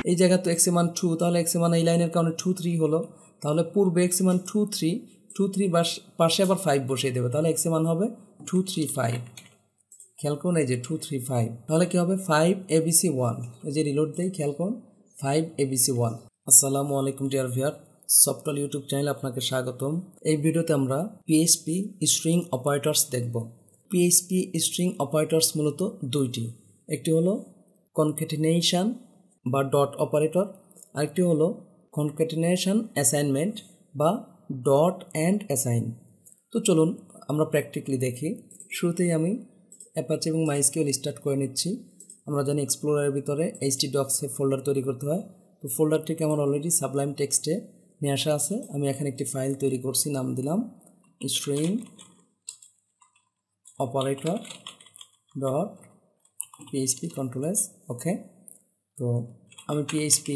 এই জায়গা তো এক্স এর মান 2, তাহলে এক্স এর মান এই লাইনের কারণে 2 3 হলো। তাহলে পূর্বে এক্স এর মান 2 3 পাশে আবার 5 বসিয়ে দেবে, তাহলে এক্স এর মান হবে 2 3 5। খেয়াল করুন এই যে 2 3 5, তাহলে কি হবে 5 ABC 1। এই যে রিলোড দেই, খেয়াল করুন 5 ABC 1। আসসালামু আলাইকুম ডিয়ার ভিউয়ার, সফটওয়্যার ইউটিউব চ্যানেলে আপনাকে স্বাগতম। এই ভিডিওতে আমরা PHP স্ট্রিং অপারেটরস দেখব। PHP স্ট্রিং অপারেটরস মূলত দুইটি, একটি হলো কনক্যাটিনেশন বা ডট অপারেটর, আরেকটি হলো কনক্যাটিনেশন অ্যাসাইনমেন্ট বা ডট অ্যান্ড অ্যাসাইন। তো চলুন আমরা প্র্যাকটিক্যালি দেখি। শুরুতেই আমি অ্যাপাচি এবং মাইস্কিউএল স্টার্ট করে নিচ্ছি। আমরা জানি এক্সপ্লোরারের ভিতরে htdocs ফোল্ডার তৈরি করতে হয়। তো ফোল্ডারটিকে আমার অলরেডি সাবলাইম টেক্সটে নিয়ে আসা আছে। আমি এখানে একটি ফাইল তৈরি করছি, নাম দিলাম স্ট্রিং অপারেটর ডট PHP কন্ট্রোল-S। ওকে, তো আমি PHP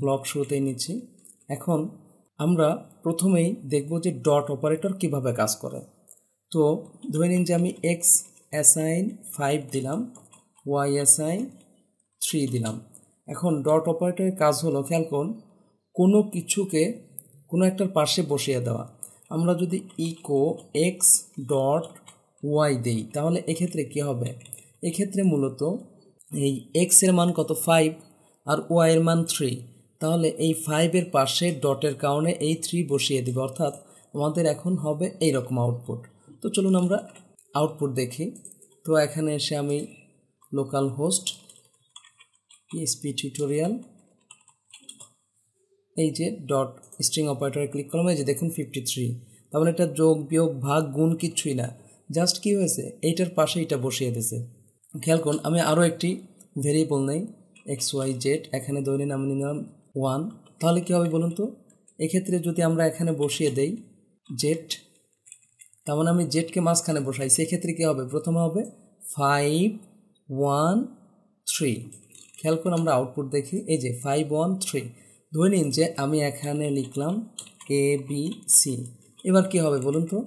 ব্লক শুরুতেই নিচ্ছি। এখন আমরা প্রথমেই দেখব যে ডট অপারেটর কিভাবে কাজ করে। তো ধরে নিন যে আমি এক্স অ্যাসাইন 5 দিলাম, ওয়াই অ্যাসাইন 3 দিলাম। এখন ডট অপারেটরের কাজ হলো, খেয়াল করুন, কোনো কিছুকে কোনো একটার পাশে বসিয়ে দেওয়া। আমরা যদি ইকো এক্স ডট ওয়াই দেই তাহলে এক্ষেত্রে কী হবে? এক্ষেত্রে মূলত এই এক্সের মান কত 5 আর ওয়াইয়ের মান 3, তাহলে এই 5-এর পাশে ডটের কারণে এই 3 বসিয়ে দেবে, অর্থাৎ আমাদের এখন হবে এইরকম আউটপুট। তো চলুন আমরা আউটপুট দেখি। তো এখানে এসে আমি লোকাল হোস্ট PHP টিউটোরিয়াল, এই যে ডট স্ট্রিং অপারেটরে ক্লিক করলাম, এই যে দেখুন 53। তার মানে এটা যোগ বিয়োগ ভাগ গুণ কিচ্ছুই না, জাস্ট কি হয়েছে এইটার পাশে এটা বসিয়ে দিয়েছে। খেয়াল করুন আমি আরও একটি ভেরিয়েবল নেই XYZ, এখানে ধরে নিন আমি নিলাম 1। তাহলে কী হবে বলুন তো? এক্ষেত্রে যদি আমরা এখানে বসিয়ে দেই জেড, তার মানে আমি জেডকে মাঝখানে বসাই, সেক্ষেত্রে কী হবে? প্রথমে হবে 5 1 3। খেয়াল করুন আমরা আউটপুট দেখি, এই যে 5 1 3। ধরে নিন যে আমি এখানে লিখলাম ABC। এবার কী হবে বলুন তো?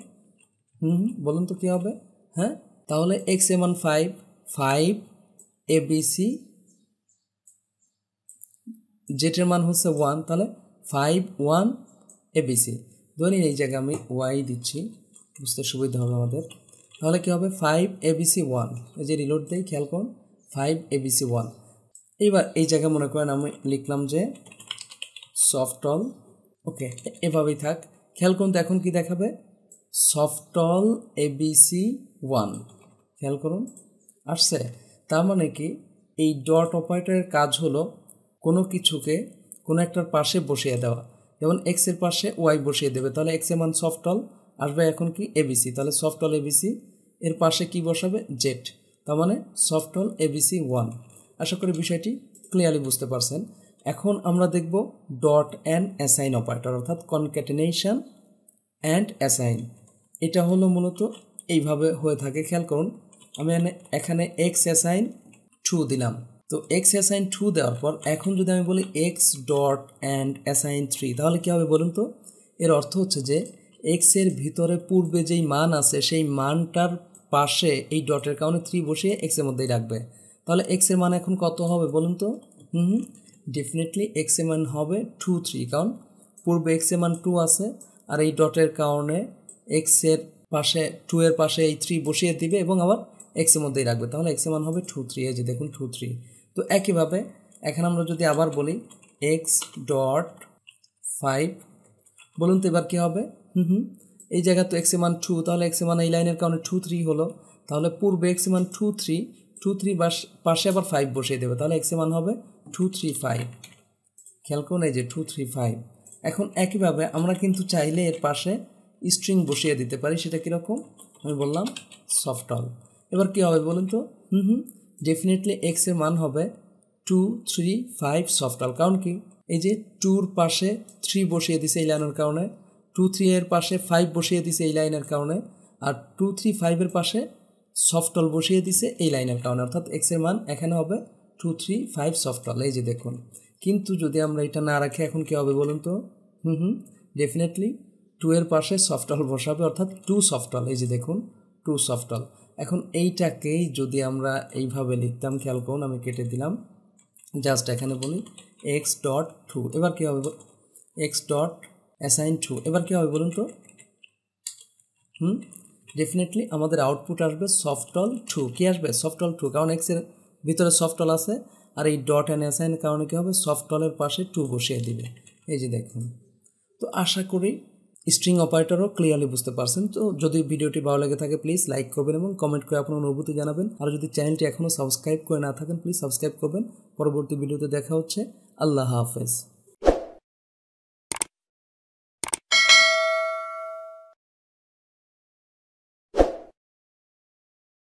বলুন তো কী হবে? হ্যাঁ, তাহলে এক্স এর মান 5 ABC, জেটের মান হচ্ছে 1, তাহলে 5 1 ABC। ধরে নিন এই জায়গায় আমি ওয়াই দিচ্ছি, বুঝতে সুবিধা হবে আমাদের। তাহলে কী হবে 5 ABC 1। এই যে রিলোড দেই, খেয়াল করুন 5 ABC 1। এইবার এই জায়গায় মনে করেন আমি লিখলাম যে সফটল। ওকে, এভাবেই থাক। খেয়াল করুন তো এখন কি দেখাবে? সফটল ABC 1। খেয়াল করুন আসছে। তার মানে কি এই ডট অপারেটরের কাজ হলো কোনো কিছুকে কোনো একটার পাশে বসিয়ে দেওয়া। যেমন এক্সের পাশে ওয়াই বসিয়ে দেবে, তাহলে এক্সের মান সফটল আসবে এখন কি ABC, তাহলে সফটল ABC এর পাশে কি বসাবে? জেড, তার মানে সফটল ABC 1। আশা করি বিষয়টি ক্লিয়ারলি বুঝতে পারছেন। এখন আমরা দেখব ডট অ্যান্ড অ্যাসাইন অপারেটর, অর্থাৎ কনক্যাটিনেশন অ্যান্ড অ্যাসাইন। এটা হলো মূলত এইভাবে হয়ে থাকে। খেয়াল করুন আমি এখানে এক্স অ্যাসাইন 2 দিলাম। তো এক্স অ্যাসাইন 2 দেওয়ার পর এখন যদি আমি বলি এক্স ডট অ্যান্ড অ্যাসাইন 3, তাহলে কী হবে বলুন তো? এর অর্থ হচ্ছে যে এক্সের ভিতরে পূর্বে যেই মান আছে সেই মানটার পাশে এই ডটের কারণে 3 বসিয়ে এক্সের মধ্যেই রাখবে। তাহলে এক্সের মান এখন কত হবে বলুন তো? ডেফিনেটলি এক্সের মান হবে 2 3, কারণ পূর্বে এক্সের মান 2 আছে আর এই ডটের কারণে এক্সের পাশে 2 এর পাশে এই 3 বসিয়ে দিবে এবং আবার এক্সের মধ্যেই রাখবে, তাহলে এক্সের মান হবে 2 3। এই যে দেখুন 2 3। তো একইভাবে এখানে আমরা যদি আবার বলি এক্স ডট 5, বলুন তো এবার কী হবে? এই জায়গা তো এক্সের মান 2, তাহলে এক্সের মান এই লাইনের কারণে 2 3 হলো। তাহলে পূর্বে এক্সের মান 2 3 পাশে আবার 5 বসিয়ে দেবে, তাহলে এক্সের মান হবে 2 3 5। খেয়াল করুন এই যে 2 3 5। এখন একইভাবে আমরা কিন্তু চাইলে এর পাশে স্ট্রিং বসিয়ে দিতে পারি, সেটা কীরকম? আমি বললাম সফটল। এবার কী হবে বলুন তো? ডেফিনেটলি এক্সের মান হবে 2 3 5 সফটল, কারণ কি এই যে 2-র পাশে 3 বসিয়ে দিছে এই লাইনের কারণে, 2 3 এর পাশে 5 বসিয়ে দিছে এই লাইনের কারণে, আর 2 3 5-এর পাশে সফটল বসিয়ে দিছে এই লাইনের কারণে, অর্থাৎ এক্সের মান এখানে হবে 2 3 5 সফটল। এই যে দেখুন, কিন্তু যদি আমরা এটা না রাখি এখন কী হবে বলুন তো? ডেফিনেটলি 2 এর পাশে সফটল বসাবে, অর্থাৎ 2 সফটল। এই যে দেখুন 2 সফটল। এখন এইটাকেই যদি আমরা এইভাবে লিখতাম, খেয়াল করুন আমি কেটে দিলাম, জাস্ট এখানে বলি এক্স ডট ট্রু। এবার কী হবে, এক্স ডট অ্যাসাইন ট্রু। এবার কী হবে বলুন তো, ডেফিনেটলি আমাদের আউটপুট আসবে সফটল ট্রু। কী আসবে, সফটল ট্রু, কারণ এক্সের ভিতরে সফটল আছে, আর এই ডট অ্যান্ড অ্যাসাইনের কারণে কী হবে, সফটলের পাশে ট্রু বসিয়ে দিবে। এই যে দেখুন। তো আশা করি স্ট্রিং অপারেটরও ক্লিয়ারলি বুঝতে পারছেন। তো যদি ভিডিওটি ভালো লেগে থাকে প্লিজ লাইক করবেন এবং কমেন্ট করে আপনার অনুভূতি জানাবেন। আর যদি চ্যানেলটি এখনও সাবস্ক্রাইব করে না থাকেন প্লিজ সাবস্ক্রাইব করবেন। পরবর্তী ভিডিওতে দেখা হচ্ছে। আল্লাহ হাফেজ।